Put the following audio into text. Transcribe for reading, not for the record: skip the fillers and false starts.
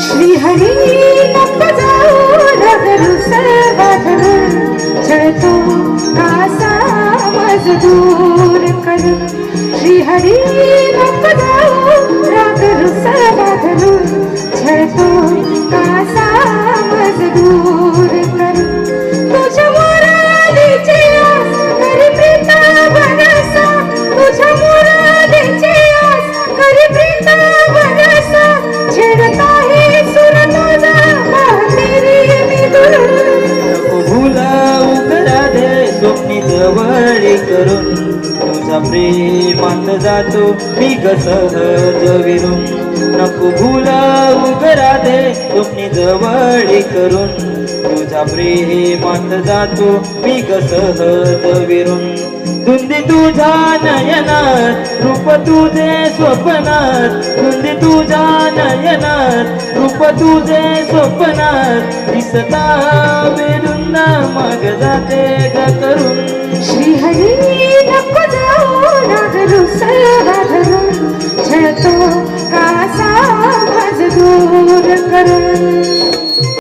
श्रीहरी नको जाऊ नगरू सर्वाधरून छळतो कासा मज दूर करून श्रीहरी नको जाऊ नगरू सर्वाधरून छळतो कासा मज दूर करून तुझ्या मुरादीची आस करी प्रीता बनसा तुझ्या मुरादीची आस करी प्रीता बनसा छेडता ही सुर तुझा तेरी मी दूर नको भुलाऊ करा दे स्वप्नी जवळ करून तुझ्या प्रेमात जातो मी सहज विरून नको भुलाऊ करा दे स्वप्नी जवळ करून तुझ्या प्रेमात जातो मी सहज विरून धुंदी तुझ्या नयनात रूप तुझे स्वप्नात धुंदी तुझ्या नयनात रूप तुझे स्वप्नात दिसता बेरुंदा मग जाते ग करून श्रीहरी नको जाऊ नागरू सर्वाधरून छळतो कासा मज दूर करून